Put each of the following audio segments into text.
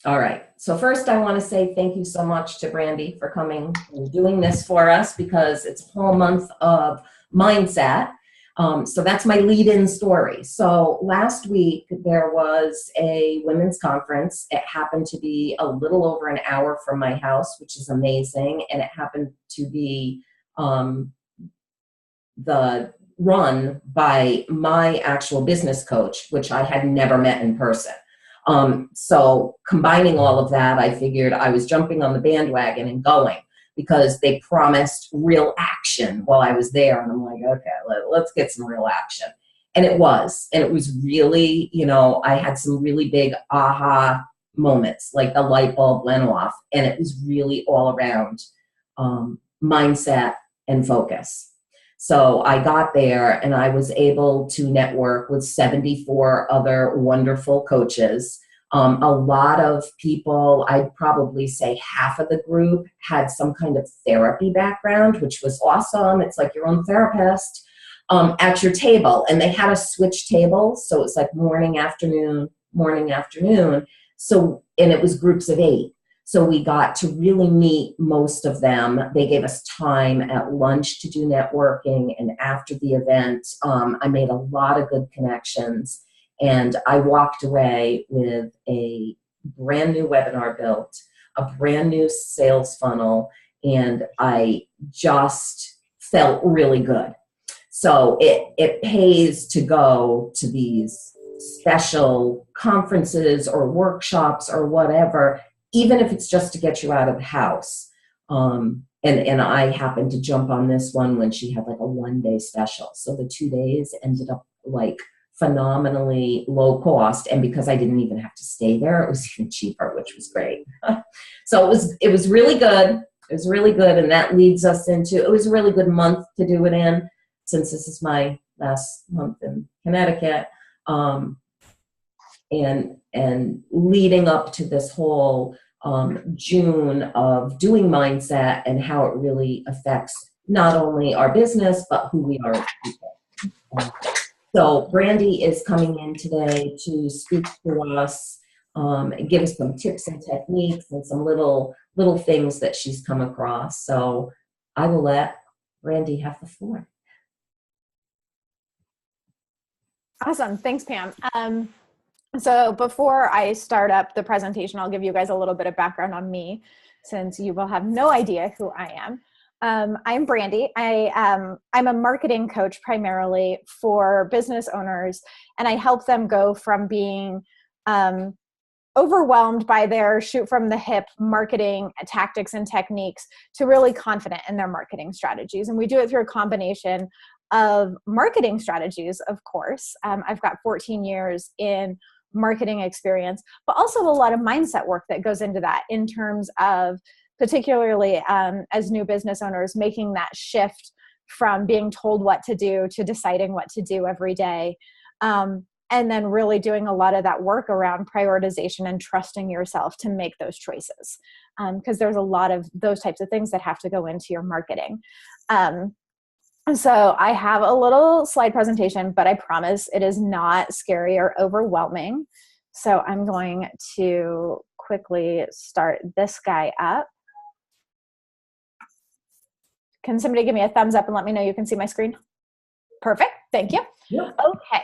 All right. So first I want to say thank you so much to Brandi for coming and doing this for us because it's a whole month of mindset. So that's my lead-in story. So last week there was a women's conference. It happened to be a little over an hour from my house, which is amazing. And it happened to be um, the run by my actual business coach, which I had never met in person. So combining all of that, I figured I was jumping on the bandwagon and going because they promised real action while I was there. And I'm like, okay, let's get some real action. And it was. And it was really, I had some really big aha moments, like the light bulb went off. And it was really all around mindset and focus. So I got there and I was able to network with 74 other wonderful coaches. A lot of people, I'd probably say half of the group had some kind of therapy background, which was awesome. It's like your own therapist at your table. And they had a switch table. So it's like morning, afternoon, morning, afternoon. So, and it was groups of 8. So we got to really meet most of them. They gave us time at lunch to do networking. And after the event, I made a lot of good connections. And I walked away with a brand new webinar built, a brand new sales funnel, and I just felt really good. So it pays to go to these special conferences or workshops or whatever, even if it's just to get you out of the house. And I happened to jump on this one when she had like a 1-day special. So the 2 days ended up like phenomenally low cost. And because I didn't even have to stay there, it was even cheaper, which was great. So it was really good. It was really good. And that leads us into, it was a really good month to do it in, since this is my last month in Connecticut. And leading up to this whole June of doing mindset and how it really affects not only our business, but who we are as people. So Brandi is coming in today to speak to us, give us some tips and techniques and some little things that she's come across. So I will let Brandi have the floor. Awesome. Thanks, Pam. So before I start up the presentation, I'll give you guys a little bit of background on me, since you will have no idea who I am. I'm Brandi. I'm a marketing coach primarily for business owners, and I help them go from being overwhelmed by their shoot from the hip marketing tactics and techniques to really confident in their marketing strategies. And we do it through a combination of marketing strategies, of course. I've got 14 years in marketing experience, but also a lot of mindset work that goes into that in terms of particularly as new business owners, making that shift from being told what to do to deciding what to do every day. And then really doing a lot of that work around prioritization and trusting yourself to make those choices. Because there's a lot of those types of things that have to go into your marketing. So I have a little slide presentation, but I promise it is not scary or overwhelming. So I'm going to quickly start this guy up. Can somebody give me a thumbs up and let me know you can see my screen? Perfect. Thank you. Yeah. Okay.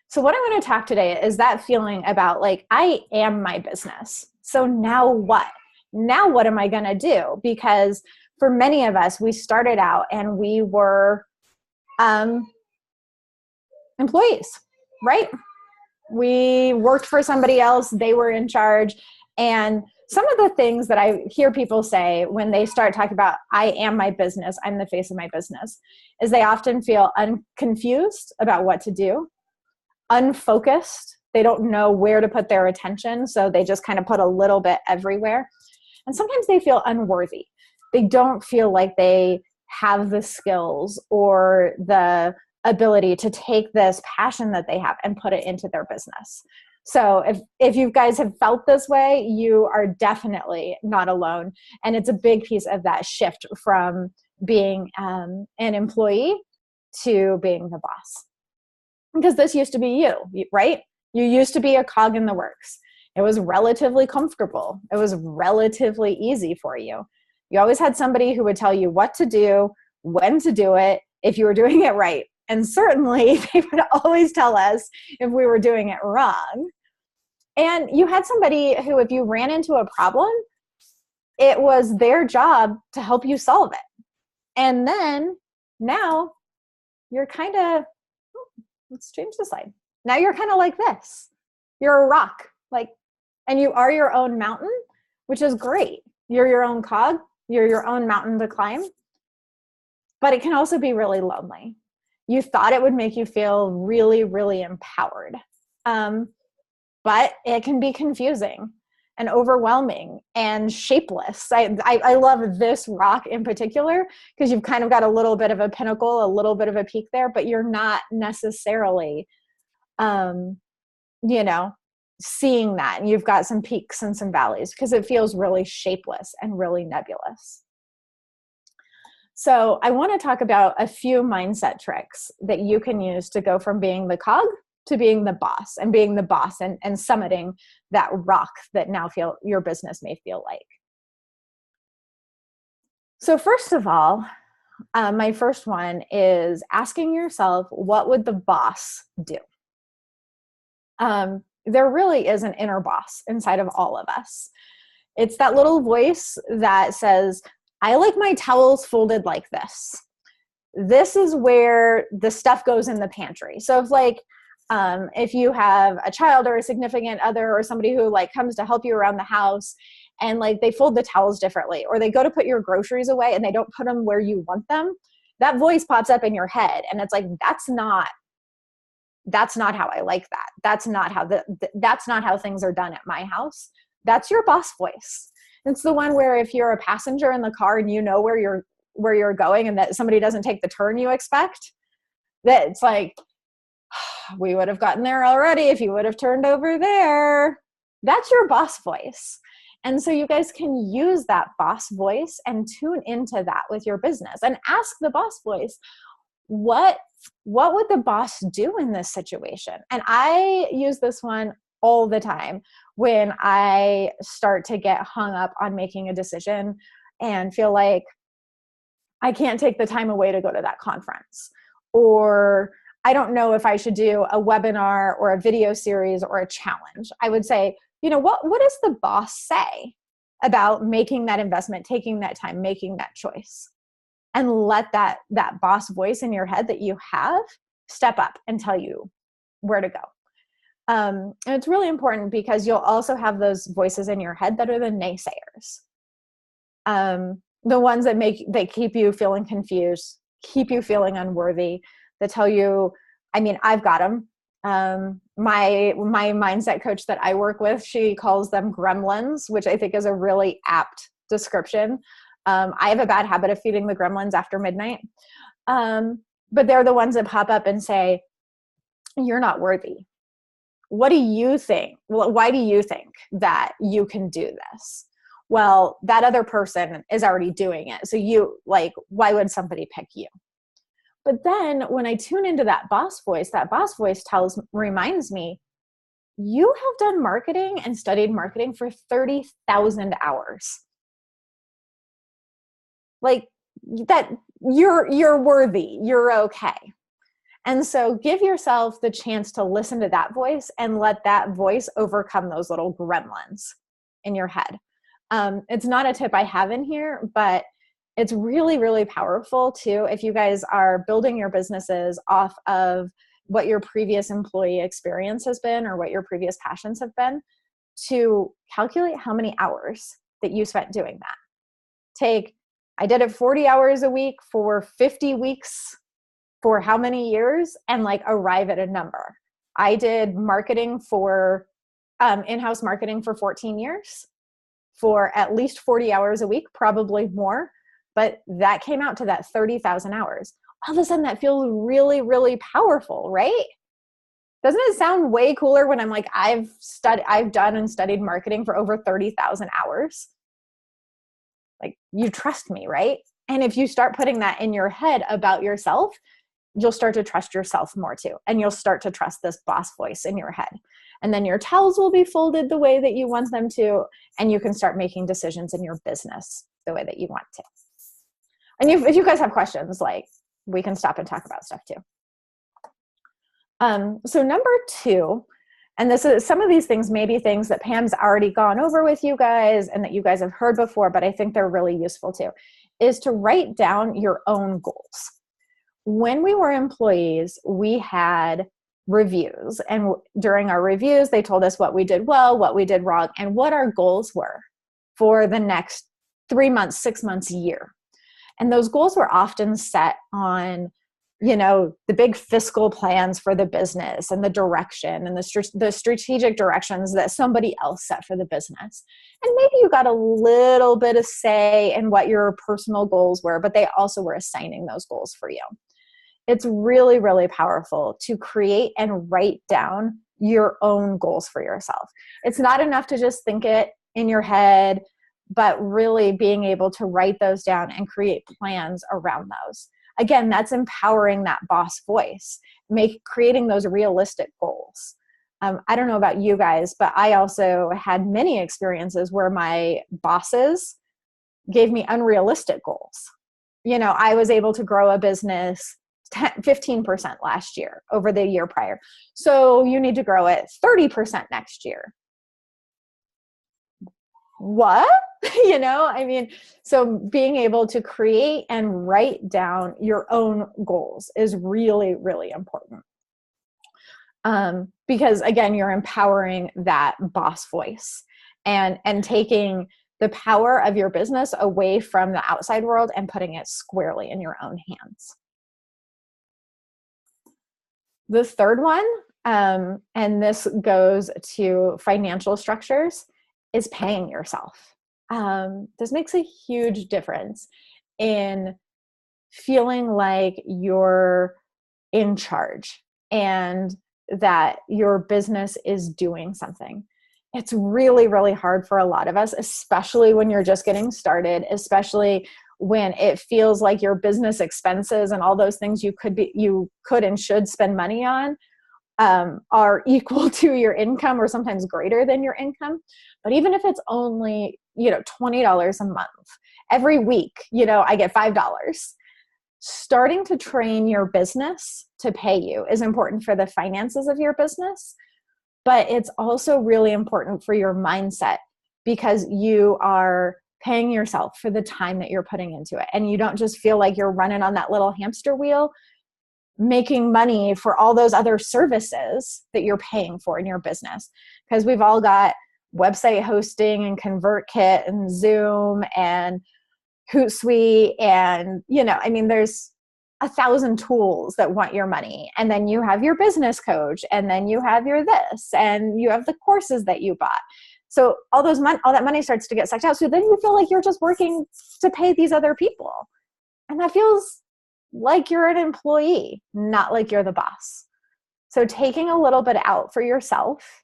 So what I'm going to talk today is that feeling about like, I am my business. So now what? Now what am I going to do? Because for many of us, we started out and we were employees, right? We worked for somebody else. They were in charge. And some of the things that I hear people say when they start talking about, I am my business, I'm the face of my business, is they often feel confused about what to do, unfocused. They don't know where to put their attention. So they just kind of put a little bit everywhere. And sometimes they feel unworthy. They don't feel like they have the skills or the ability to take this passion that they have and put it into their business. So if you guys have felt this way, you are definitely not alone. And it's a big piece of that shift from being an employee to being the boss. Because this used to be you, right? You used to be a cog in the works. It was relatively comfortable. It was relatively easy for you. You always had somebody who would tell you what to do, when to do it, if you were doing it right. And certainly they would always tell us if we were doing it wrong. And you had somebody who, if you ran into a problem, it was their job to help you solve it. And then now you're kind of, let's change the slide. Now you're kind of like this. You're a rock, and you are your own mountain, which is great. You're your own cog. You're your own mountain to climb. But it can also be really lonely. You thought it would make you feel really, really empowered. But it can be confusing and overwhelming and shapeless. I love this rock in particular because you've kind of got a little bit of a pinnacle, a little bit of a peak there, but you're not necessarily, seeing that. And you've got some peaks and some valleys because it feels really shapeless and really nebulous. So I want to talk about a few mindset tricks that you can use to go from being the cog to being the boss, and being the boss and summiting that rock that now your business may feel like. So first of all, my first one is asking yourself, what would the boss do? There really is an inner boss inside of all of us. It's that little voice that says, I like my towels folded like this. This is where the stuff goes in the pantry. So if you have a child or a significant other or somebody who comes to help you around the house and they fold the towels differently, or they go to put your groceries away and they don't put them where you want them, that voice pops up in your head. And it's that's not how I like that. That's not how things are done at my house. That's your boss voice. It's the one where if you're a passenger in the car and you know where you're going and that somebody doesn't take the turn you expect, that it's we would have gotten there already if you would have turned over there. That's your boss voice. And so you guys can use that boss voice and tune into that with your business and ask the boss voice, what would the boss do in this situation? And I use this one all the time when I start to get hung up on making a decision and feel like I can't take the time away to go to that conference, or I don't know if I should do a webinar or a video series or a challenge. I would say, what does the boss say about making that investment, taking that time, making that choice? And let that boss voice in your head that you have step up and tell you where to go. And it's really important because you'll also have those voices in your head that are the naysayers. The ones that keep you feeling confused, keep you feeling unworthy, that tell you, I've got them. My mindset coach that I work with, she calls them gremlins, which I think is a really apt description. I have a bad habit of feeding the gremlins after midnight. But they're the ones that pop up and say, you're not worthy. What do you think? Well, why do you think that you can do this? Well, that other person is already doing it. So why would somebody pick you? But then when I tune into that boss voice reminds me, you have done marketing and studied marketing for 30,000 hours. That you're worthy, you're okay. And so give yourself the chance to listen to that voice and let that voice overcome those little gremlins in your head. It's not a tip I have in here, but it's really, really powerful too if you guys are building your businesses off of what your previous employee experience has been or what your previous passions have been, to calculate how many hours that you spent doing that. I did it 40 hours a week for 50 weeks for how many years, and arrive at a number. I did marketing for in-house marketing for 14 years for at least 40 hours a week, probably more. But that came out to that 30,000 hours. All of a sudden that feels really, really powerful, right? Doesn't it sound way cooler when I'm I've done and studied marketing for over 30,000 hours? You trust me, right? And if you start putting that in your head about yourself, you'll start to trust yourself more too. And you'll start to trust this boss voice in your head. And then your towels will be folded the way that you want them to. And you can start making decisions in your business the way that you want to. And if you guys have questions, like, we can stop and talk about stuff too. So number 2, and this is, some of these things may be things that Pam's already gone over with you guys and that you guys have heard before, but I think they're really useful too, is to write down your own goals. When we were employees, we had reviews, and during our reviews, they told us what we did well, what we did wrong, and what our goals were for the next 3 months, 6 months, a year. And those goals were often set on, you know, the big fiscal plans for the business and the direction and the strategic directions that somebody else set for the business. And maybe you got a little bit of say in what your personal goals were, but they also were assigning those goals for you. It's really, really powerful to create and write down your own goals for yourself. It's not enough to just think it in your head, but really being able to write those down and create plans around those. Again, that's empowering that boss voice, creating those realistic goals. I don't know about you guys, but I also had many experiences where my bosses gave me unrealistic goals. You know, I was able to grow a business 15% last year over the year prior. So you need to grow it 30% next year. What? You know, I mean, so being able to create and write down your own goals is really, really important. Because again, you're empowering that boss voice and taking the power of your business away from the outside world and putting it squarely in your own hands. The third one, and this goes to financial structures, is paying yourself. This makes a huge difference in feeling like you're in charge and that your business is doing something. It's really, really hard for a lot of us, especially when you're just getting started, especially when it feels like your business expenses and all those things you could and should spend money on are equal to your income or sometimes greater than your income. But even if it's only, $20 a month, every week, I get $5. Starting to train your business to pay you is important for the finances of your business, but it's also really important for your mindset because you are paying yourself for the time that you're putting into it. And you don't just feel like you're running on that little hamster wheel, making money for all those other services that you're paying for in your business. Because we've all got website hosting and ConvertKit and Zoom and Hootsuite and, there's 1,000 tools that want your money. And then you have your business coach, and then you have your this, and you have the courses that you bought. So all that money starts to get sucked out. So then you feel like you're just working to pay these other people. And that feels like you're an employee, not like you're the boss. So taking a little bit out for yourself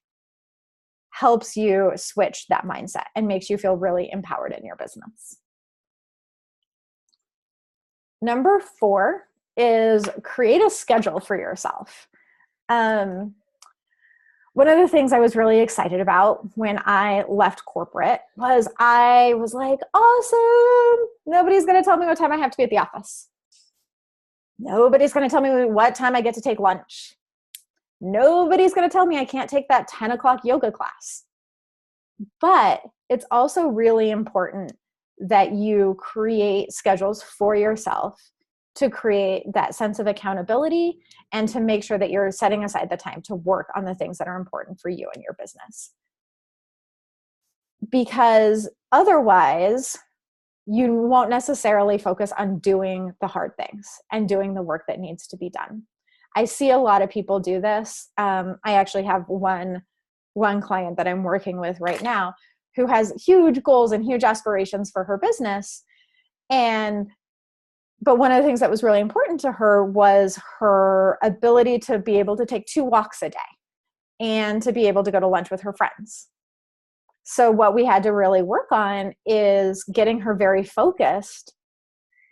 helps you switch that mindset and makes you feel really empowered in your business. Number 4 is create a schedule for yourself. One of the things I was really excited about when I left corporate was I was like, awesome. Nobody's going to tell me what time I have to be at the office. Nobody's going to tell me what time I get to take lunch. Nobody's going to tell me I can't take that 10 o'clock yoga class. But it's also really important that you create schedules for yourself to create that sense of accountability and to make sure that you're setting aside the time to work on the things that are important for you and your business. Because otherwise, you won't necessarily focus on doing the hard things and doing the work that needs to be done. I see a lot of people do this. I actually have one client that I'm working with right now who has huge goals and huge aspirations for her business. But one of the things that was really important to her was her ability to be able to take 2 walks a day and to be able to go to lunch with her friends. So what we had to really work on is getting her very focused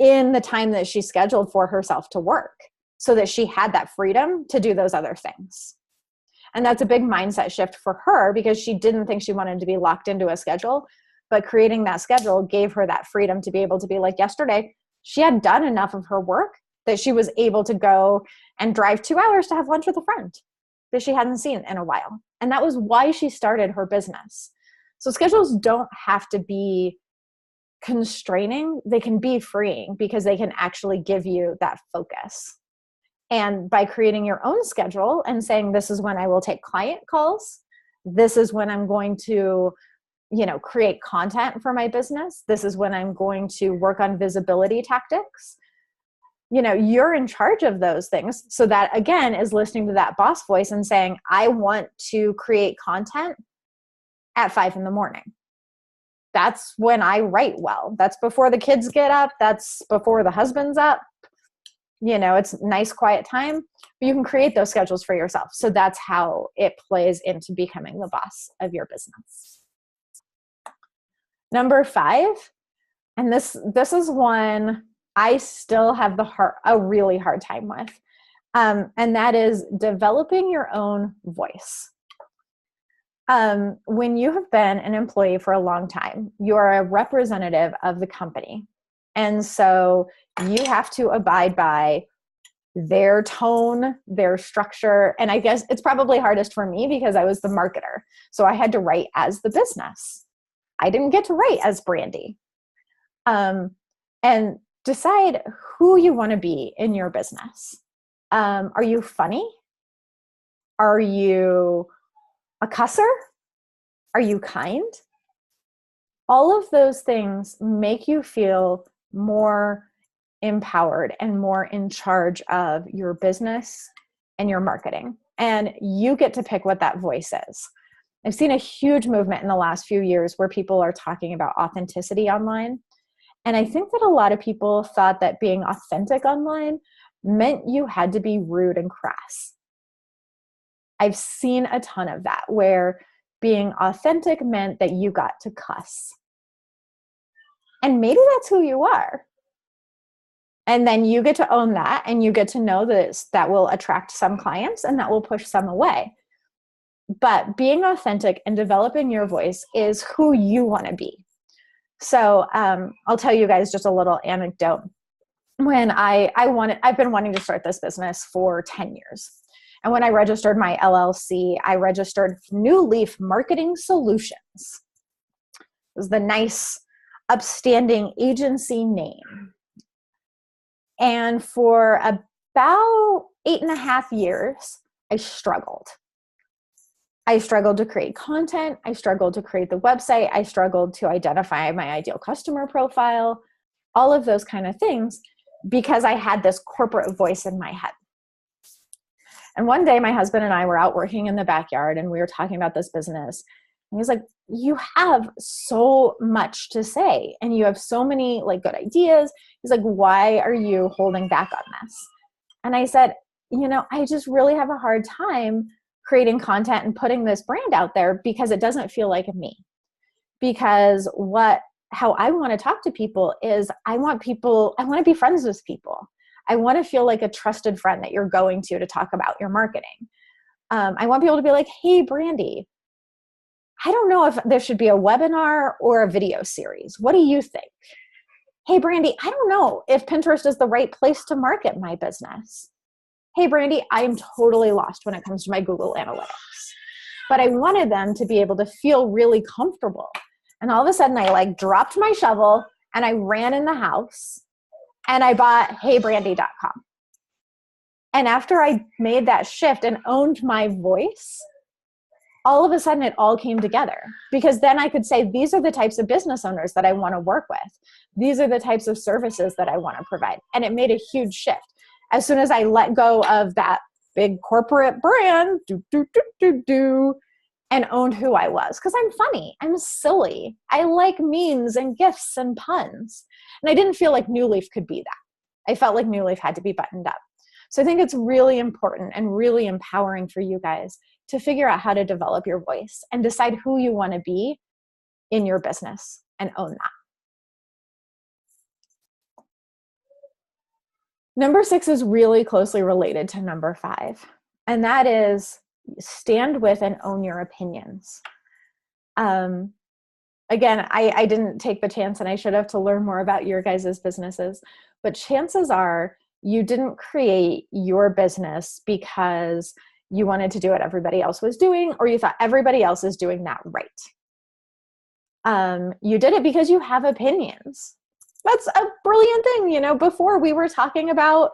in the time that she scheduled for herself to work. so that she had that freedom to do those other things. And that's a big mindset shift for her, because she didn't think she wanted to be locked into a schedule, but creating that schedule gave her that freedom to be able to be like, yesterday, she had done enough of her work that she was able to go and drive 2 hours to have lunch with a friend that she hadn't seen in a while. And that was why she started her business. So schedules don't have to be constraining. They can be freeing, because they can actually give you that focus. And by creating your own schedule and saying, this is when I will take client calls, this is when I'm going to, create content for my business, this is when I'm going to work on visibility tactics, you're in charge of those things. So that, again, is listening to that boss voice and saying, I want to create content at 5 a.m. That's when I write well. That's before the kids get up. That's before the husband's up. It's nice, quiet time. But you can create those schedules for yourself. So that's how it plays into becoming the boss of your business. Number 5, and this is one I still have a really hard time with, and that is developing your own voice. When you have been an employee for a long time, you are a representative of the company. And so you have to abide by their tone, their structure. And I guess it's probably hardest for me because I was the marketer. So I had to write as the business. I didn't get to write as Brandi. And decide who you want to be in your business. Are you funny? Are you a cusser? Are you kind? All of those things make you feel more empowered and more in charge of your business and your marketing. And you get to pick what that voice is. I've seen a huge movement in the last few years where people are talking about authenticity online. And I think that a lot of people thought that being authentic online meant you had to be rude and crass. I've seen a ton of that, where being authentic meant that you got to cuss. And maybe that's who you are. And then you get to own that, and you get to know that will attract some clients and that will push some away. But being authentic and developing your voice is who you want to be. So I'll tell you guys just a little anecdote. When I've been wanting to start this business for 10 years. And when I registered my LLC, I registered New Leaf Marketing Solutions. It was the nice, upstanding agency name. And for about 8.5 years, I struggled. I struggled to create content. I struggled to create the website. I struggled to identify my ideal customer profile, all of those kind of things, because I had this corporate voice in my head. And one day my husband and I were out working in the backyard, and we were talking about this business. And he's like, you have so much to say, and you have so many good ideas. He's like, why are you holding back on this? And I said, I just really have a hard time creating content and putting this brand out there because it doesn't feel like me. Because how I want to talk to people is I want to be friends with people. I want to feel like a trusted friend that you're going to talk about your marketing. I want people to be like, hey, Brandi, I don't know if there should be a webinar or a video series. What do you think? Hey, Brandi, I don't know if Pinterest is the right place to market my business. Hey, Brandi, I am totally lost when it comes to my Google Analytics. But I wanted them to be able to feel really comfortable. And all of a sudden I dropped my shovel and I ran in the house and I bought heybrandi.com. And after I made that shift and owned my voice, all of a sudden it all came together, because then I could say, these are the types of business owners that I want to work with. These are the types of services that I want to provide. And it made a huge shift. As soon as I let go of that big corporate brand, and owned who I was, because I'm funny, I'm silly, I like memes and gifs and puns. And I didn't feel like New Leaf could be that. I felt like New Leaf had to be buttoned up. So I think it's really important and really empowering for you guys to figure out how to develop your voice and decide who you want to be in your business and own that. Number 6 is really closely related to number 5, and that is stand with and own your opinions. Again, I didn't take the chance, and I should have, to learn more about your guys' businesses, but chances are you didn't create your business because you wanted to do what everybody else was doing, or you thought everybody else is doing that right. You did it because you have opinions. That's a brilliant thing. You know, before we were talking about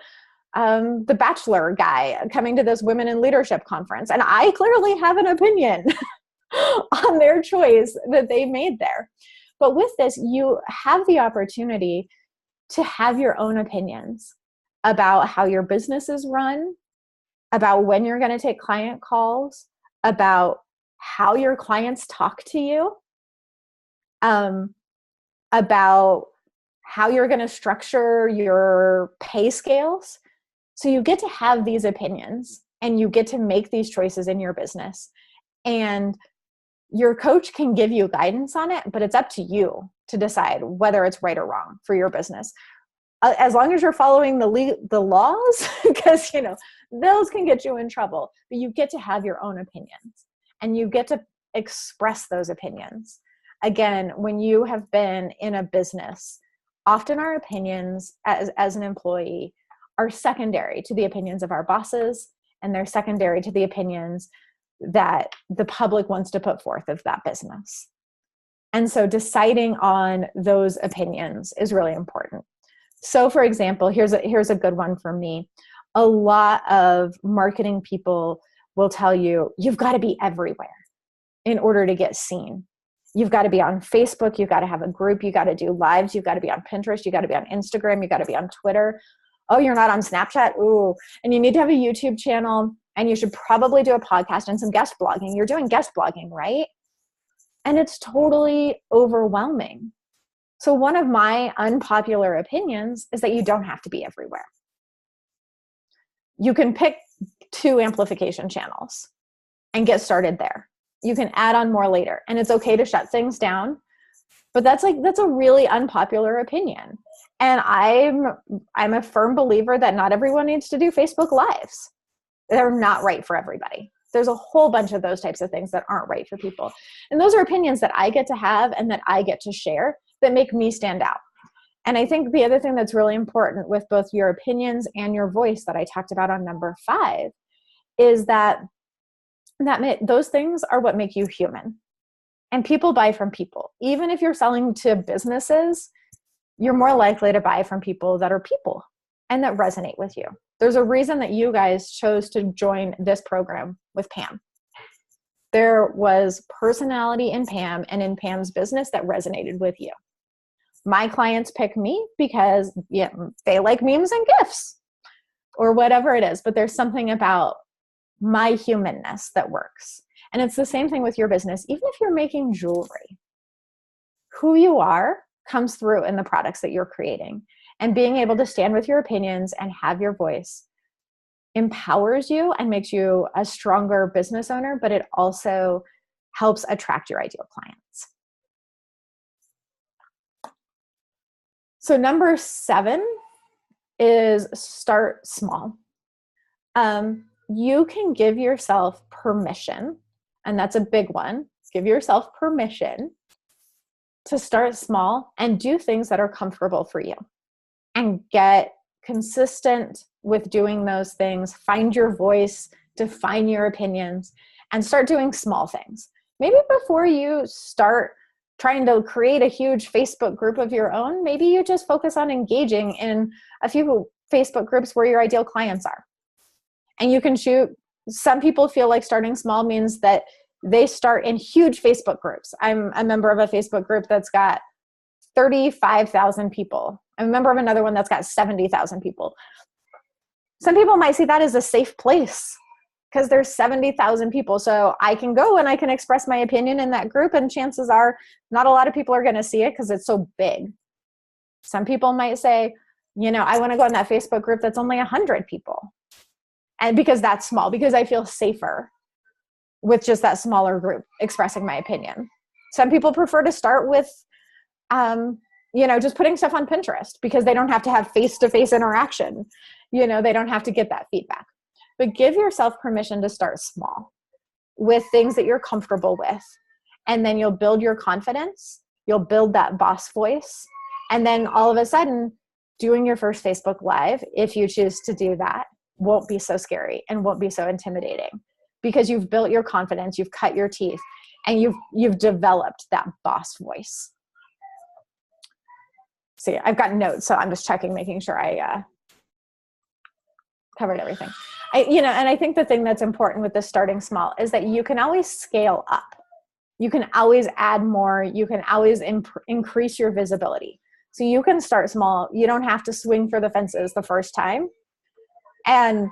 the Bachelor guy coming to this Women in Leadership conference, and I clearly have an opinion on their choice that they made there. But with this, you have the opportunity to have your own opinions about how your business is run, about when you're going to take client calls, about how your clients talk to you, about how you're going to structure your pay scales. So you get to have these opinions and you get to make these choices in your business. And your coach can give you guidance on it, but it's up to you to decide whether it's right or wrong for your business. As long as you're following the laws, because, you know, those can get you in trouble, but you get to have your own opinions and you get to express those opinions. Again, when you have been in a business, often our opinions as an employee are secondary to the opinions of our bosses, and they're secondary to the opinions that the public wants to put forth of that business. And so deciding on those opinions is really important. So for example, here's a good one for me. A lot of marketing people will tell you, you've got to be everywhere in order to get seen. You've got to be on Facebook. You've got to have a group. You got to do lives. You've got to be on Pinterest. You got to be on Instagram. You got to be on Twitter. Oh, you're not on Snapchat? Ooh. And you need to have a YouTube channel, and you should probably do a podcast and some guest blogging. You're doing guest blogging, right? And it's totally overwhelming. So one of my unpopular opinions is that you don't have to be everywhere. You can pick 2 amplification channels and get started there. You can add on more later, and it's okay to shut things down. But that's a really unpopular opinion. And I'm a firm believer that not everyone needs to do Facebook Lives. They're not right for everybody. There's a whole bunch of those types of things that aren't right for people. And those are opinions that I get to have and that I get to share that make me stand out. And I think the other thing that's really important with both your opinions and your voice that I talked about on number 5 is that those things are what make you human. And people buy from people. Even if you're selling to businesses, you're more likely to buy from people that are people and that resonate with you. There's a reason that you guys chose to join this program with Pam. There was personality in Pam and in Pam's business that resonated with you. My clients pick me because they like memes and GIFs or whatever it is, but there's something about my humanness that works. And it's the same thing with your business. Even if you're making jewelry, who you are comes through in the products that you're creating. And being able to stand with your opinions and have your voice empowers you and makes you a stronger business owner, but it also helps attract your ideal clients. So number 7 is start small. You can give yourself permission, and that's a big one. Give yourself permission to start small and do things that are comfortable for you and get consistent with doing those things. Find your voice, define your opinions, and start doing small things. Maybe before you start trying to create a huge Facebook group of your own, maybe you just focus on engaging in a few Facebook groups where your ideal clients are. And you can shoot. Some people feel like starting small means that they start in huge Facebook groups. I'm a member of a Facebook group that's got 35,000 people. I'm a member of another one that's got 70,000 people. Some people might see that as a safe place because there's 70,000 people. So I can go and I can express my opinion in that group, and chances are not a lot of people are going to see it because it's so big. Some people might say, I want to go in that Facebook group that's only 100 people. And because that's small, because I feel safer with just that smaller group expressing my opinion. Some people prefer to start with just putting stuff on Pinterest because they don't have to have face-to-face interaction. They don't have to get that feedback. But give yourself permission to start small with things that you're comfortable with. And then you'll build your confidence. You'll build that boss voice. And then all of a sudden, doing your first Facebook Live, if you choose to do that, won't be so scary and won't be so intimidating because you've built your confidence, you've cut your teeth, and you've developed that boss voice. See, I've got notes, so I'm just checking, making sure I covered everything. And I think the thing that's important with this starting small is that you can always scale up. You can always add more. You can always increase your visibility. So you can start small. You don't have to swing for the fences the first time. And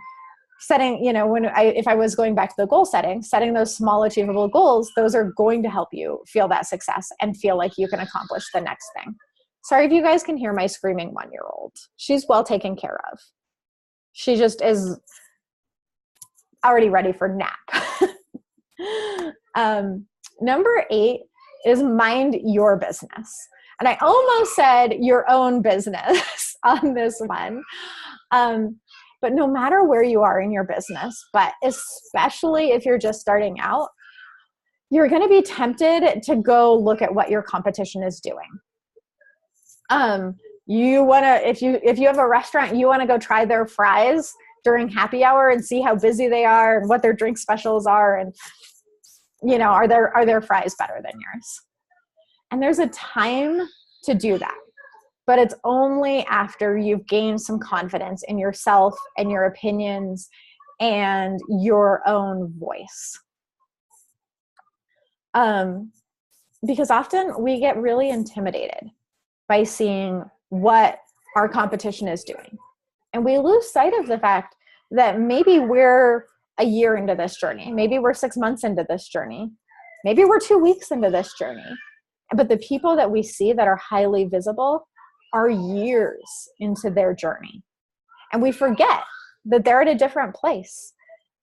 setting, if I was going back to the goal setting those small achievable goals, those are going to help you feel that success and feel like you can accomplish the next thing. Sorry if you guys can hear my screaming 1-year-old. She's well taken care of. She just is already ready for nap. Number 8 is mind your business. And I almost said your own business on this one. But no matter where you are in your business, but especially if you're just starting out, you're going to be tempted to go look at what your competition is doing. You want to, if you have a restaurant, you want to go try their fries during happy hour and see how busy they are and what their drink specials are. And, are their fries better than yours? And there's a time to do that, but it's only after you've gained some confidence in yourself and your opinions and your own voice. Because often we get really intimidated by seeing what our competition is doing. And we lose sight of the fact that maybe we're a year into this journey. Maybe we're 6 months into this journey. Maybe we're 2 weeks into this journey. But the people that we see that are highly visible are years into their journey. And we forget that they're at a different place.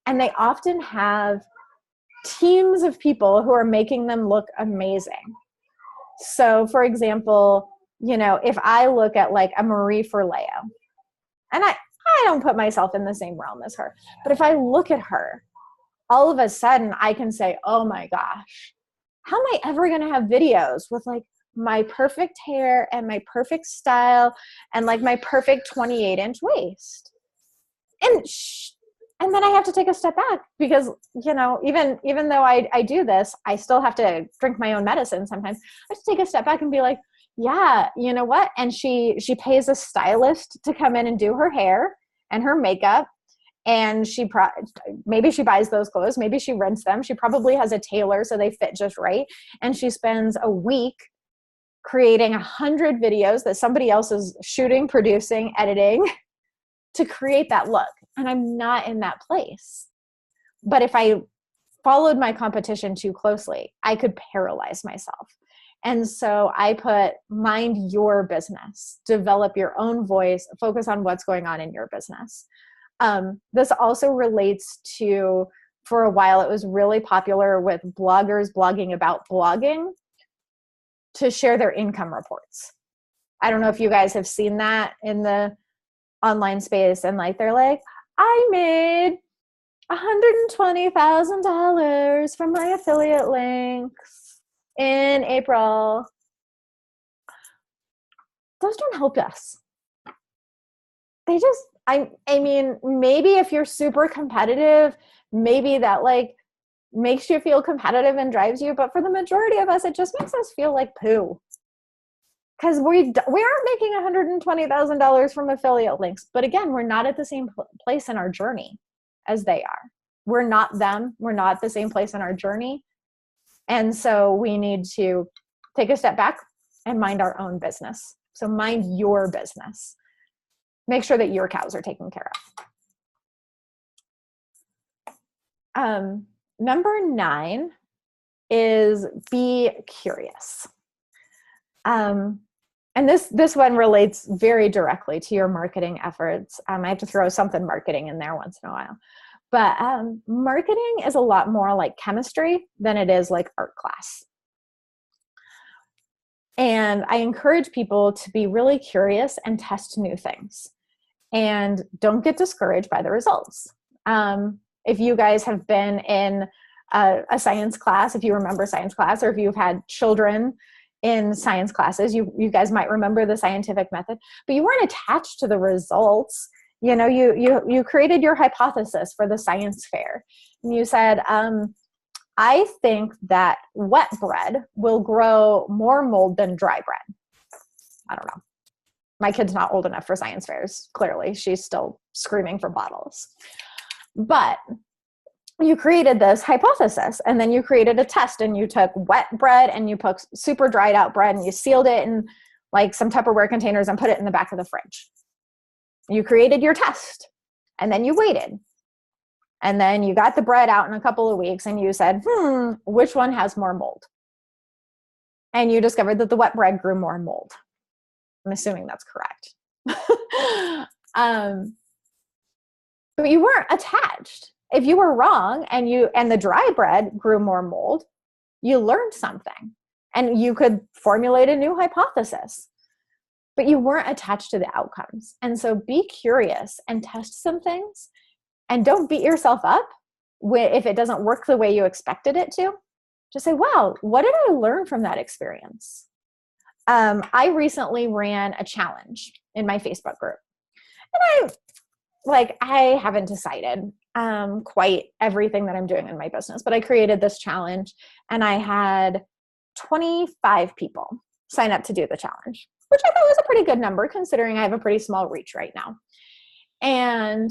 And they often have teams of people who are making them look amazing. So for example, if I look at like a Marie Forleo, and I don't put myself in the same realm as her, but if I look at her, all of a sudden I can say, oh my gosh, how am I ever going to have videos with like my perfect hair and my perfect style and like my perfect 28-inch waist? And then I have to take a step back because, even though I do this, I still have to drink my own medicine sometimes. I have to take a step back and be like, yeah, you know what? And she pays a stylist to come in and do her hair and her makeup. And maybe she buys those clothes. Maybe she rents them. She probably has a tailor so they fit just right. And she spends a week creating 100 videos that somebody else is shooting, producing, editing to create that look. And I'm not in that place. But if I followed my competition too closely, I could paralyze myself. And so I put mind your business, develop your own voice, focus on what's going on in your business. This also relates to, for a while, it was really popular with bloggers blogging about blogging to share their income reports. I don't know if you guys have seen that in the online space, and like they're like, I made $120,000 from my affiliate links in April. Those don't help us. They just, I mean, maybe if you're super competitive, maybe that like makes you feel competitive and drives you. But for the majority of us, it just makes us feel like poo. Because we aren't making $120,000 from affiliate links. But again, we're not at the same place in our journey as they are. We're not them. We're not at the same place in our journey. And so we need to take a step back and mind our own business. So mind your business. Make sure that your cows are taken care of. Number 9 is be curious. And this one relates very directly to your marketing efforts. I have to throw something marketing in there once in a while. But marketing is a lot more like chemistry than it is like art class. And I encourage people to be really curious and test new things. And don't get discouraged by the results. If you guys have been in a science class, if you remember science class, or if you've had children in science classes, you guys might remember the scientific method, but you weren't attached to the results. You know, you created your hypothesis for the science fair. And you said, I think that wet bread will grow more mold than dry bread. I don't know. My kid's not old enough for science fairs, clearly. She's still screaming for bottles. But you created this hypothesis, and then you created a test, and you took wet bread and you put super dried out bread and you sealed it in like some Tupperware containers and put it in the back of the fridge. You created your test, and then you waited. And then you got the bread out in a couple of weeks and you said, which one has more mold? And you discovered that the wet bread grew more mold. I'm assuming that's correct. But you weren't attached. If you were wrong and the dry bread grew more mold, you learned something and you could formulate a new hypothesis, but you weren't attached to the outcomes. And so be curious and test some things, and don't beat yourself up if it doesn't work the way you expected it to. Just say, wow, what did I learn from that experience? I recently ran a challenge in my Facebook group, and I haven't decided quite everything that I'm doing in my business, but I created this challenge and I had 25 people sign up to do the challenge, which I thought was a pretty good number considering I have a pretty small reach right now. And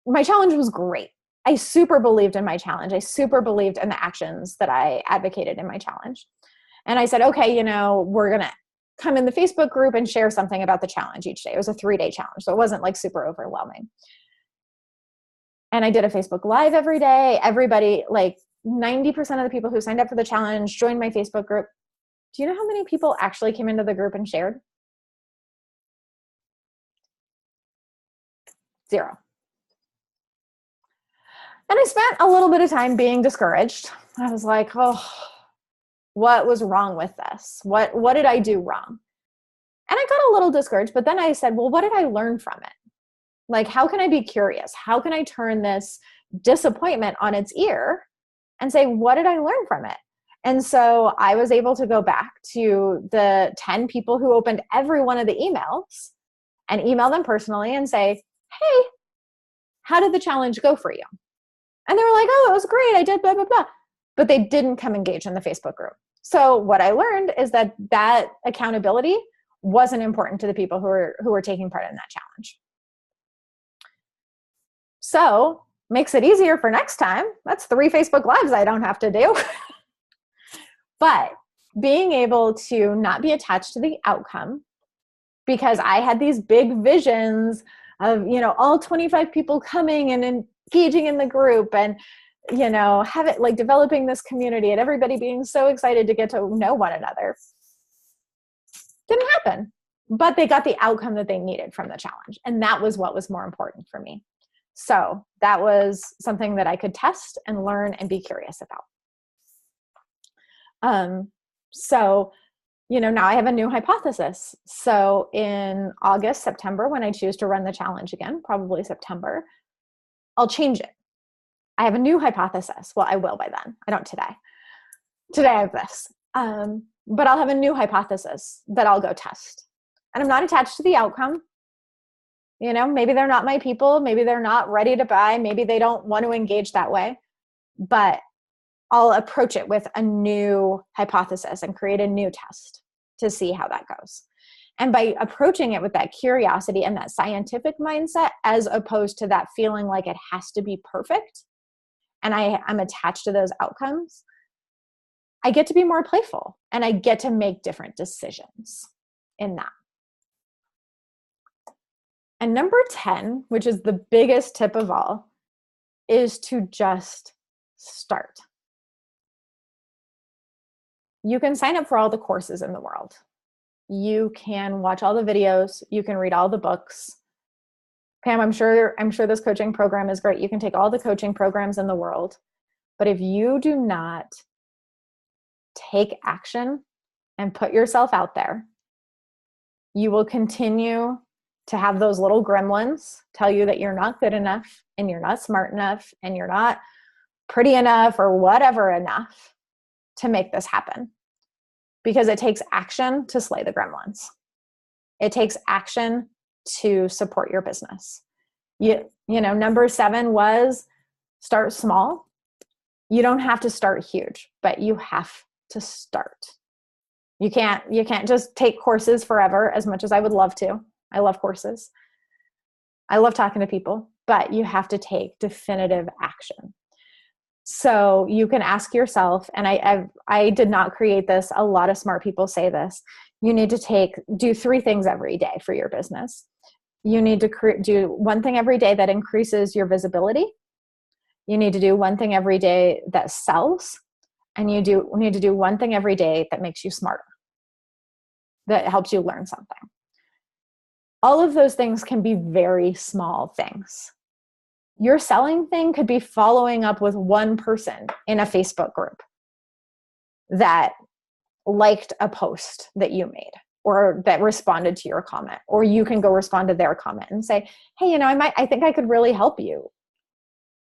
my challenge was great. I super believed in my challenge. I super believed in the actions that I advocated in my challenge. And I said, okay, we're going to come in the Facebook group and share something about the challenge each day. It was a 3-day challenge, so it wasn't like super overwhelming. And I did a Facebook Live every day. Everybody, like 90% of the people who signed up for the challenge joined my Facebook group. Do you know how many people actually came into the group and shared? 0. And I spent a little bit of time being discouraged. I was like, oh, what was wrong with this? What did I do wrong? And I got a little discouraged, but then I said, well, what did I learn from it? Like, how can I be curious? How can I turn this disappointment on its ear and say, what did I learn from it? And so I was able to go back to the 10 people who opened every one of the emails and email them personally and say, hey, how did the challenge go for you? And they were like, oh, it was great. I did blah, blah, blah. But they didn't come engage in the Facebook group. So what I learned is that accountability wasn't important to the people who were taking part in that challenge. So makes it easier for next time. That's 3 Facebook Lives I don't have to do. But being able to not be attached to the outcome, because I had these big visions of, all 25 people coming and engaging in the group and, have it like developing this community and everybody being so excited to get to know one another. Didn't happen, but they got the outcome that they needed from the challenge. And that was what was more important for me. So that was something that I could test and learn and be curious about. So, now I have a new hypothesis. So in August, September, when I choose to run the challenge again, probably September, I'll change it. I have a new hypothesis. Well, I will by then. I don't today. Today I have this. But I'll have a new hypothesis that I'll go test. And I'm not attached to the outcome. Maybe they're not my people. Maybe they're not ready to buy. Maybe they don't want to engage that way. But I'll approach it with a new hypothesis and create a new test to see how that goes. And by approaching it with that curiosity and that scientific mindset, as opposed to that feeling like it has to be perfect, and I'm attached to those outcomes, I get to be more playful and I get to make different decisions in that. And number 10, which is the biggest tip of all, is to just start. You can sign up for all the courses in the world. You can watch all the videos. You can read all the books. Pam, I'm sure this coaching program is great. You can take all the coaching programs in the world. But if you do not take action and put yourself out there, you will continue to have those little gremlins tell you that you're not good enough and you're not smart enough and you're not pretty enough or whatever enough to make this happen. Because it takes action to slay the gremlins. It takes action to support your business. You know, number 7 was start small. You don't have to start huge, but you have to start. You can't just take courses forever, as much as I would love to. I love courses. I love talking to people, but you have to take definitive action. So you can ask yourself, and I did not create this. A lot of smart people say this. You need to do 3 things every day for your business. You need to do one thing every day that increases your visibility. You need to do one thing every day that sells. And you need to do one thing every day that makes you smarter, that helps you learn something. All of those things can be very small things. Your selling thing could be following up with one person in a Facebook group that liked a post that you made or that responded to your comment, or you can go respond to their comment and say, hey, I think I could really help you.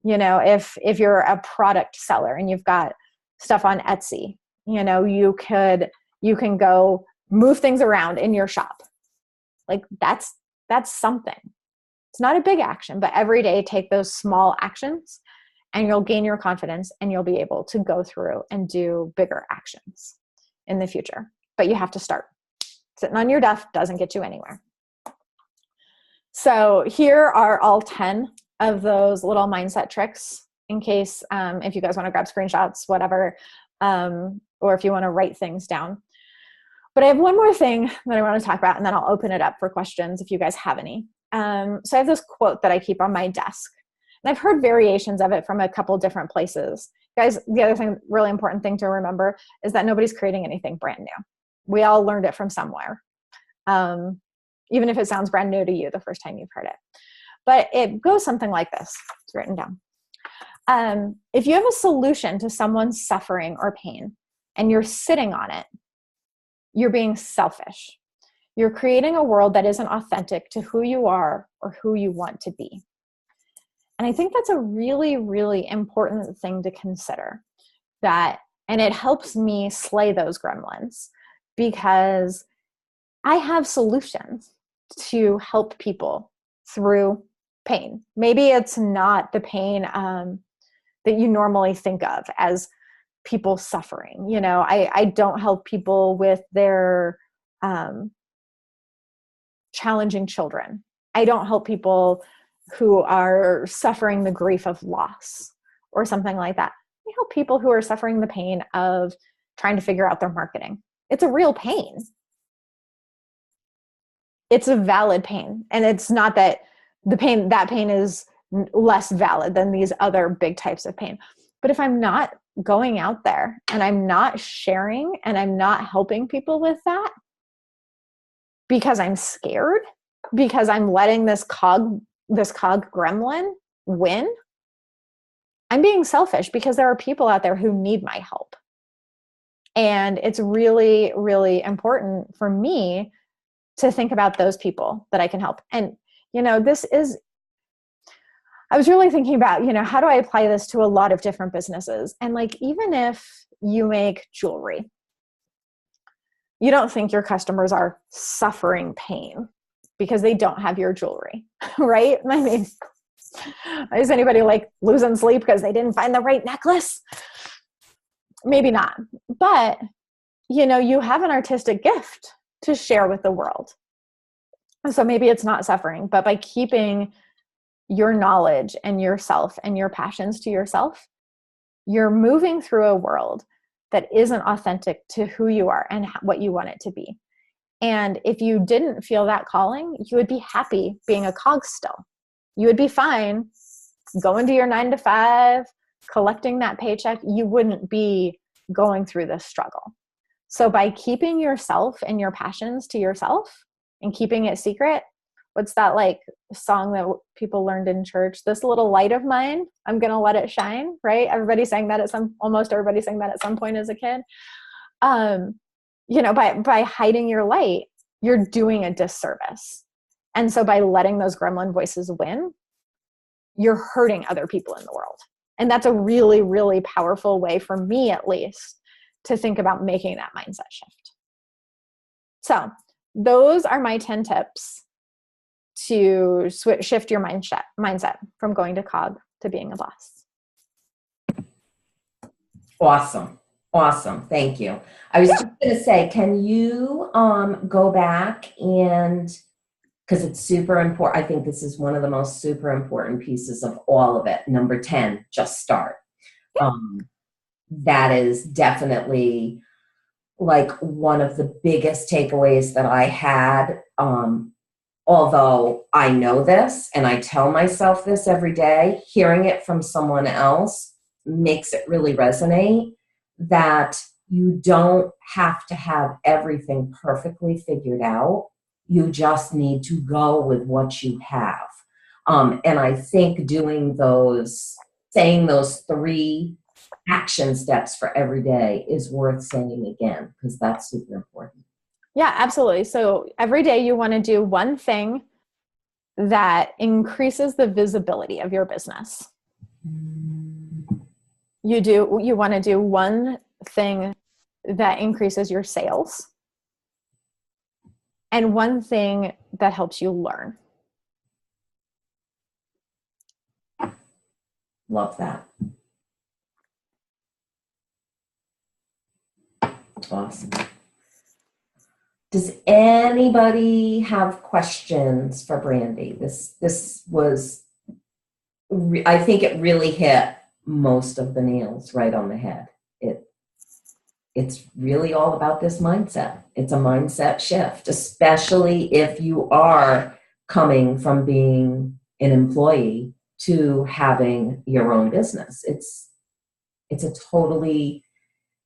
If you're a product seller and you've got stuff on Etsy, you can go move things around in your shop. Like that's something. It's not a big action, but every day take those small actions and you'll gain your confidence and you'll be able to go through and do bigger actions in the future. But you have to start. Sitting on your duff doesn't get you anywhere. So here are all 10 of those little mindset tricks in case, if you guys want to grab screenshots, whatever, or if you want to write things down. But I have one more thing that I want to talk about, and then I'll open it up for questions if you guys have any. So I have this quote that I keep on my desk, and I've heard variations of it from a couple different places. Guys, the other thing, really important thing to remember is that nobody's creating anything brand new. We all learned it from somewhere, even if it sounds brand new to you the first time you've heard it. But it goes something like this. It's written down. If you have a solution to someone's suffering or pain and you're sitting on it, you're being selfish. You're creating a world that isn't authentic to who you are or who you want to be. And I think that's a really, really important thing to consider. And it helps me slay those gremlins because I have solutions to help people through pain. Maybe it's not the pain that you normally think of as people suffering. I don't help people with their challenging children. I don't help people who are suffering the grief of loss or something like that. I help people who are suffering the pain of trying to figure out their marketing. It's a real pain. It's a valid pain. And it's not that that pain is less valid than these other big types of pain. But if I'm not going out there and I'm not sharing and I'm not helping people with that because I'm scared, because I'm letting this cog gremlin win, I'm being selfish because there are people out there who need my help. And it's really, really important for me to think about those people that I can help. And, I was really thinking about, how do I apply this to a lot of different businesses? And even if you make jewelry, you don't think your customers are suffering pain because they don't have your jewelry, right? I mean, is anybody losing sleep because they didn't find the right necklace? Maybe not. But, you have an artistic gift to share with the world. So maybe it's not suffering, but by keeping your knowledge and yourself and your passions to yourself, you're moving through a world that isn't authentic to who you are and what you want it to be. And if you didn't feel that calling, you would be happy being a cog still. You would be fine going to your 9 to 5, collecting that paycheck. You wouldn't be going through this struggle. So by keeping yourself and your passions to yourself and keeping it secret, what's that song that people learned in church? This little light of mine, I'm going to let it shine, right? Almost everybody sang that at some point as a kid. by hiding your light, you're doing a disservice. And so by letting those gremlin voices win, you're hurting other people in the world. And that's a really, really powerful way, for me at least, to think about making that mindset shift. So those are my 10 tips to shift your mindset from going to cog to being a boss. Awesome. Thank you. I was just going to say, can you go back and, because it's super important. I think this is one of the most super important pieces of all of it. Number 10, just start. That is definitely like one of the biggest takeaways that I had. Although I know this and I tell myself this every day, hearing it from someone else makes it really resonate, that you don't have to have everything perfectly figured out. You just need to go with what you have. And I think saying those 3 action steps for every day is worth saying again, because that's super important. Yeah, absolutely. So every day you want to do one thing that increases the visibility of your business. You want to do one thing that increases your sales, and one thing that helps you learn. Love that. Awesome. Does anybody have questions for Brandi? This was, I think it really hit most of the nails right on the head. It's really all about this mindset. It's a mindset shift, especially if you are coming from being an employee to having your own business. It's a leap.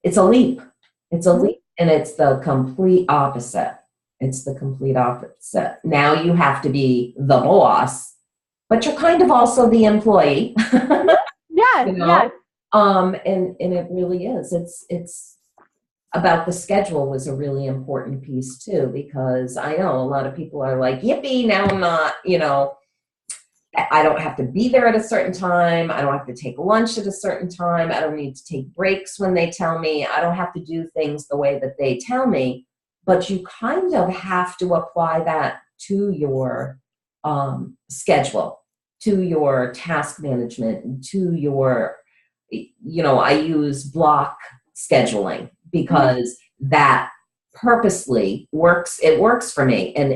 It's a leap, and it's the complete opposite. Now you have to be the boss, but you're kind of also the employee. Yeah, yeah. And it really is. It's about the schedule was a really important piece too, because I know a lot of people are like, yippee, now I'm not, I don't have to be there at a certain time. I don't have to take lunch at a certain time. I don't need to take breaks when they tell me. I don't have to do things the way that they tell me. But you kind of have to apply that to your schedule, to your task management, to your, I use block scheduling because that purposely works. It works for me. And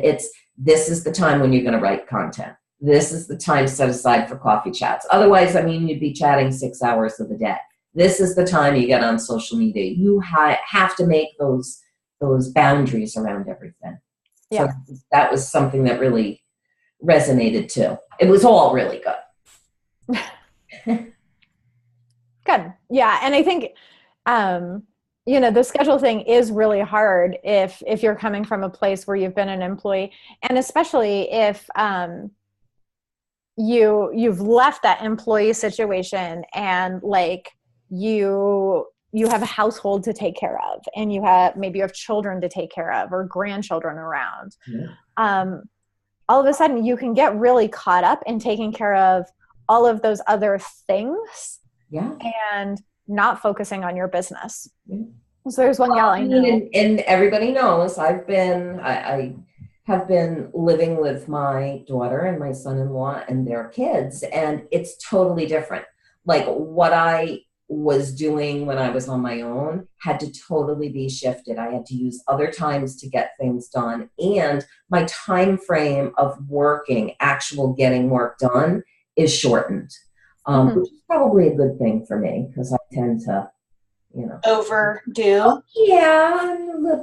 this is the time when you're going to write content. This is the time set aside for coffee chats. Otherwise, you'd be chatting 6 hours of the day. This is the time you get on social media. You have to make those boundaries around everything. Yeah. So that was something that really resonated too. It was all really good. Good. Yeah. And I think, the schedule thing is really hard if you're coming from a place where you've been an employee, and especially if you've left that employee situation and like you have a household to take care of, and you have children to take care of or grandchildren around. Yeah. All of a sudden you can get really caught up in taking care of all of those other things. Yeah. And not focusing on your business. Yeah. So there's one gal I know. And everybody knows I have been living with my daughter and my son-in-law and their kids, and it's totally different. Like what I was doing when I was on my own had to totally be shifted. I had to use other times to get things done, and my time frame of getting work done is shortened. Which is probably a good thing for me because I tend to, overdo. Yeah,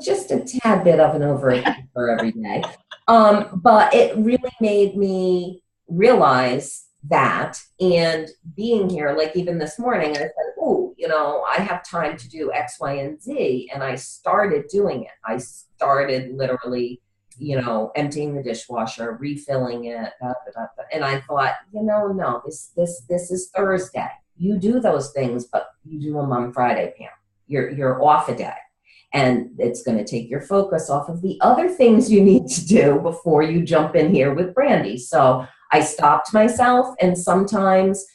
just a tad bit of an overachiever every day. But it really made me realize that, and being here, like even this morning, I said, I have time to do X, Y, and Z, and I started doing it. I started literally emptying the dishwasher, refilling it, and I thought, no, this is Thursday. You do those things, but you do them on Friday, Pam. You're off a day. And it's going to take your focus off of the other things you need to do before you jump in here with Brandi. So I stopped myself, and sometimes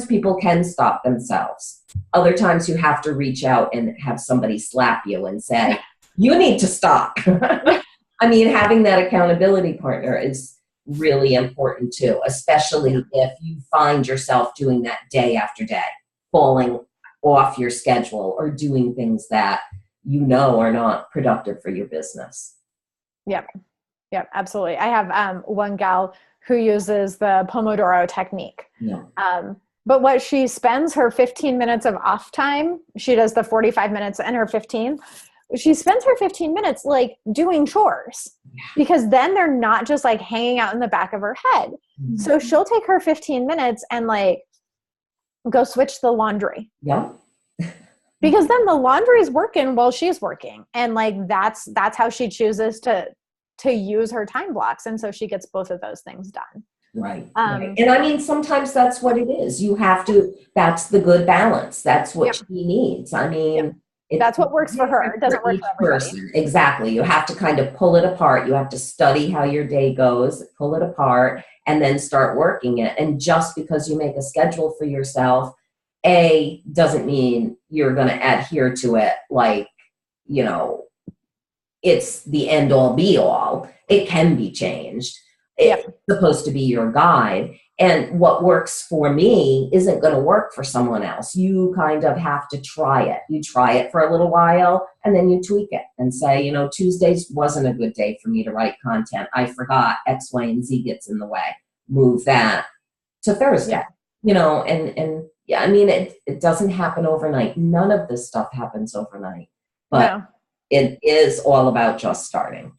people can stop themselves. Other times you have to reach out and have somebody slap you and say, you need to stop. I mean, having that accountability partner is really important too, especially if you find yourself doing that day after day, falling off your schedule or doing things that you know are not productive for your business. Yep. Yep. Absolutely. I have one gal who uses the Pomodoro technique. Yeah. But what she spends her 15 minutes of off time, she does the 45 minutes and her 15. She spends her 15 minutes like doing chores, because then they're not just like hanging out in the back of her head. Mm-hmm. So she'll take her 15 minutes and like go switch the laundry. Yeah. Because then the laundry is working while she's working. And like, that's how she chooses to use her time blocks. And so she gets both of those things done. Right. Right. And I mean, sometimes that's what it is. You have to, that's the good balance. That's what she needs. I mean, that's what works for her. It doesn't work for everybody. Person. Exactly. You have to kind of pull it apart. You have to study how your day goes, pull it apart, and then start working it. And just because you make a schedule for yourself, doesn't mean you're going to adhere to it like, you know, it's the end all be all. It can be changed. It's supposed to be your guide. And what works for me isn't going to work for someone else. You kind of have to try it. You try it for a little while, and then you tweak it and say, you know, Tuesdays wasn't a good day for me to write content. I forgot X, Y, and Z gets in the way. Move that to Thursday, you know, and yeah, I mean, it doesn't happen overnight. None of this stuff happens overnight, but it is all about just starting.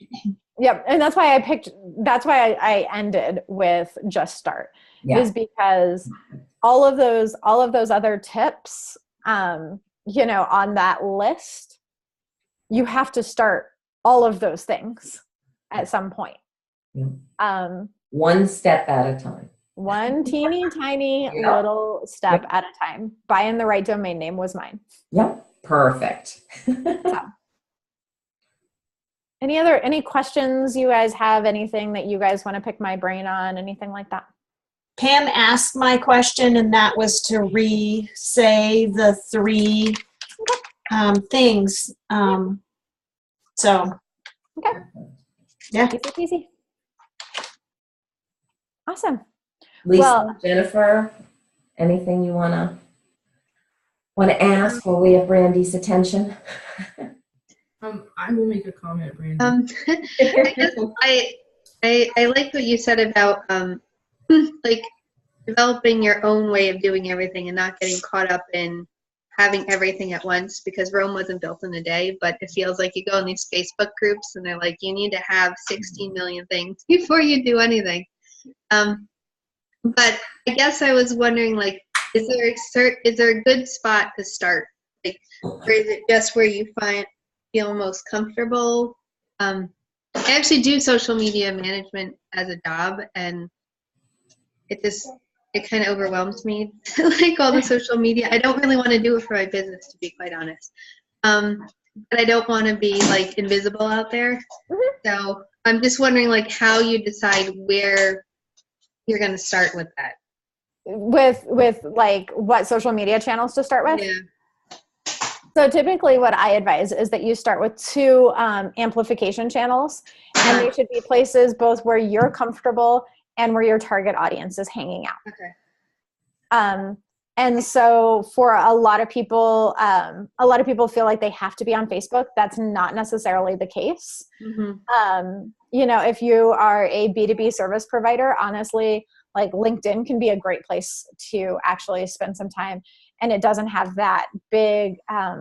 Yep. And that's why I ended with just start, is because all of those other tips, you know, on that list, you have to start all of those things at some point. One step at a time. One teeny tiny little step at a time. Buying the right domain name was mine. Yep. Perfect. Any questions you guys have? Anything that you guys want to pick my brain on? Anything like that? Pam asked my question, and that was to re-say the three things. So, okay. Yeah. Easy. Awesome. Lisa, Jennifer, anything you want to ask while we have Brandi's attention? I will make a comment, Brandi. I like what you said about like developing your own way of doing everything and not getting caught up in having everything at once, because Rome wasn't built in a day. But it feels like you go in these Facebook groups and they're like, you need to have 16 million things before you do anything. But I guess I was wondering, like, is there a good spot to start? Like, or is it just where you feel most comfortable? I actually do social media management as a job, and it kind of overwhelms me, like all the social media. I don't really want to do it for my business, to be quite honest. But I don't want to be like invisible out there. So I'm just wondering, like, how you decide where you're going to start with that. With like what social media channels to start with? Yeah. So typically what I advise is that you start with 2 amplification channels, and they should be places both where you're comfortable and where your target audience is hanging out. Okay. And so for a lot of people feel like they have to be on Facebook. That's not necessarily the case. You know, if you are a B2B service provider, honestly, like LinkedIn can be a great place to actually spend some time. And it doesn't have that big, I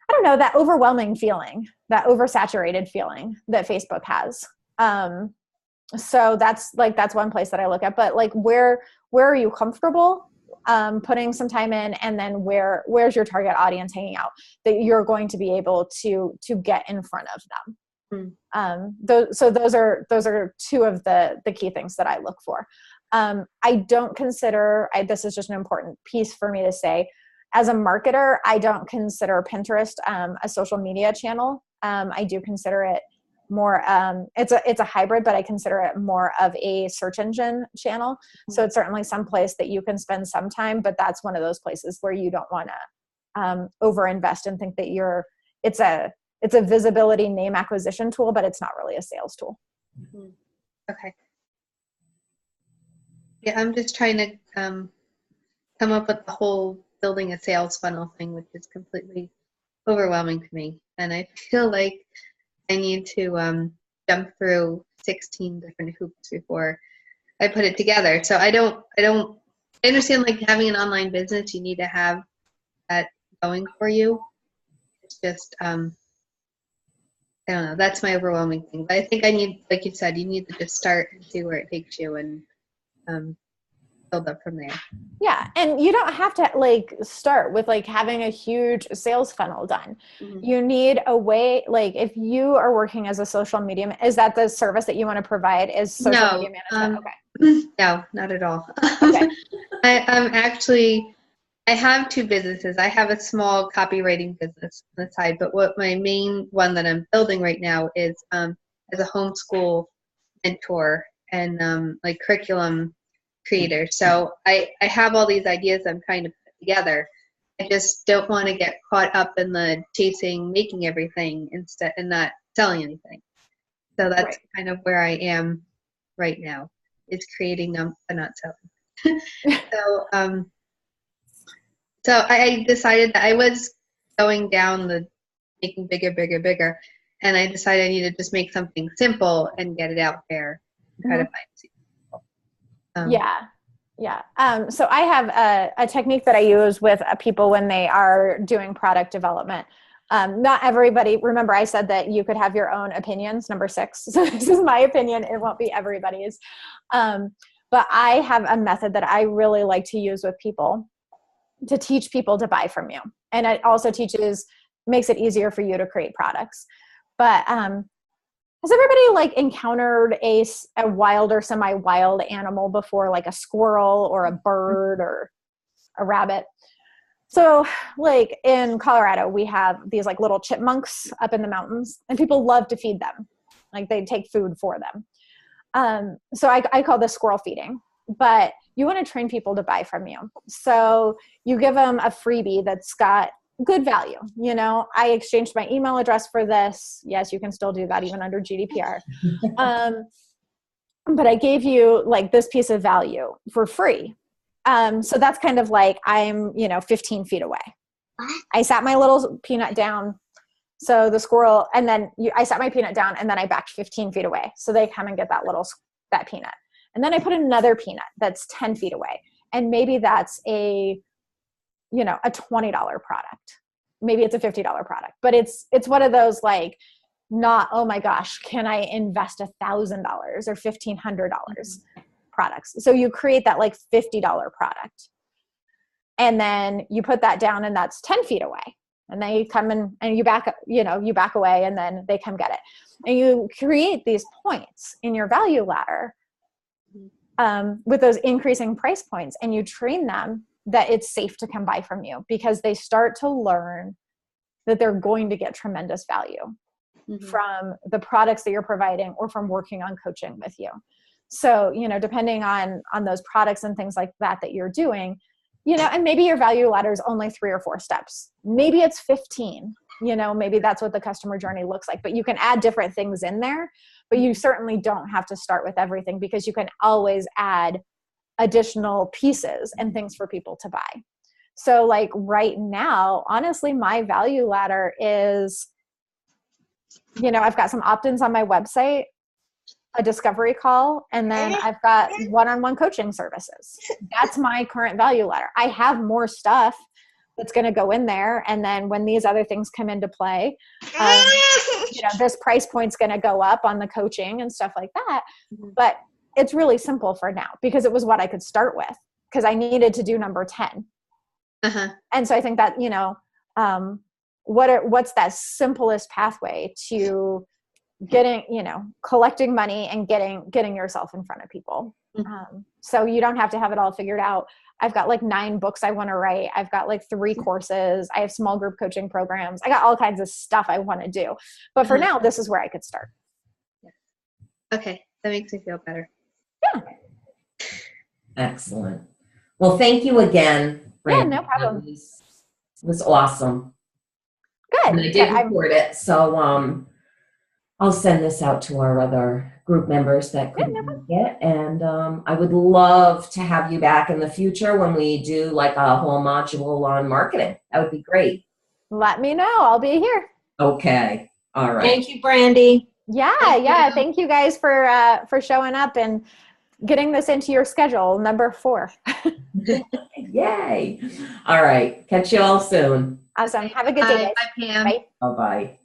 don't know, that overwhelming feeling, that oversaturated feeling that Facebook has. So that's one place that I look at. But like, where are you comfortable putting some time in, and then where's your target audience hanging out that you're going to be able to get in front of them. Those are 2 of the key things that I look for. I don't consider, this is just an important piece for me to say, as a marketer, I don't consider Pinterest a social media channel. I do consider it more, it's a hybrid, but I consider it more of a search engine channel. So it's certainly some place that you can spend some time, but that's one of those places where you don't want to overinvest and think that it's a visibility name acquisition tool, but it's not really a sales tool. Okay. Yeah, I'm just trying to come up with the whole building a sales funnel thing, which is completely overwhelming to me. And I feel like I need to jump through 16 different hoops before I put it together. So I understand like having an online business, you need to have that going for you. It's just, I don't know, that's my overwhelming thing. But I think I need, like you said, you need to just start and see where it takes you and build up from there. Yeah. And you don't have to like start with like having a huge sales funnel done. Mm-hmm. You need a way, like if you are working as a social media, is that the service that you want to provide is social media management? Okay. No, not at all. Okay. I have two businesses. I have a small copywriting business on the side, but what my main one that I'm building right now is as a homeschool mentor and like curriculum creator. So I have all these ideas I'm trying to put together. I just don't want to get caught up in the chasing, making everything instead and not selling anything. So that's kind of where I am right now, is creating them but not selling. So I decided that I was going down the making bigger, bigger, bigger, and I decided I need to just make something simple and get it out there and try to find people. Yeah. So I have a technique that I use with people when they are doing product development. Not everybody, remember I said that you could have your own opinions, number 6. So this is my opinion. It won't be everybody's. But I have a method that I really like to use with people to teach people to buy from you. And it also makes it easier for you to create products. But has everybody like encountered a wild or semi-wild animal before, like a squirrel or a bird or a rabbit? So like in Colorado, we have these like little chipmunks up in the mountains, and people love to feed them. Like they take food for them. So I call this squirrel feeding, but you want to train people to buy from you. So you give them a freebie that's got good value. You know, I exchanged my email address for this. Yes, you can still do that even under GDPR. But I gave you like this piece of value for free. So that's kind of like I'm, 15 feet away. I sat my little peanut down. So the squirrel, and then I sat my peanut down and then I backed 15 feet away. So they come and get that peanut. And then I put another peanut that's 10 feet away. And maybe that's a $20 product. Maybe it's a $50 product, but it's one of those like, not, oh my gosh, can I invest $1,000 or $1,500 products? So you create that like $50 product. And then you put that down and that's 10 feet away. And then you come in and you back away and then they come get it. And you create these points in your value ladder with those increasing price points, and you train them that it's safe to come buy from you because they start to learn that they're going to get tremendous value from the products that you're providing or from working on coaching with you. So, depending on those products and things like that you're doing, and maybe your value ladder is only 3 or 4 steps. Maybe it's 15, maybe that's what the customer journey looks like, but you can add different things in there, but you certainly don't have to start with everything because you can always add additional pieces and things for people to buy. So like right now, honestly, my value ladder is, I've got some opt-ins on my website, a discovery call, and then I've got one-on-one coaching services. That's my current value ladder. I have more stuff that's going to go in there. And then when these other things come into play, this price point's going to go up on the coaching and stuff like that. But it's really simple for now because it was what I could start with because I needed to do number 10. And so I think that, what's that simplest pathway to getting, collecting money and getting yourself in front of people. So you don't have to have it all figured out. I've got like 9 books I want to write. I've got like 3 courses. I have small group coaching programs. I got all kinds of stuff I want to do. But for now, this is where I could start. Okay. That makes me feel better. Yeah. Excellent. Well, thank you again, Yeah, Brandi. no problem. It was awesome. Good. And I did record it, so I'll send this out to our other group members that couldn't make it. And I would love to have you back in the future when we do like a whole module on marketing. That would be great. Let me know. I'll be here. Okay. All right. Thank you, Brandi. Yeah. Thank you guys for showing up and getting this into your schedule. Number 4. Yay. All right. Catch you all soon. Awesome. Have a good day, guys. Bye, Pam. Bye. Bye-bye.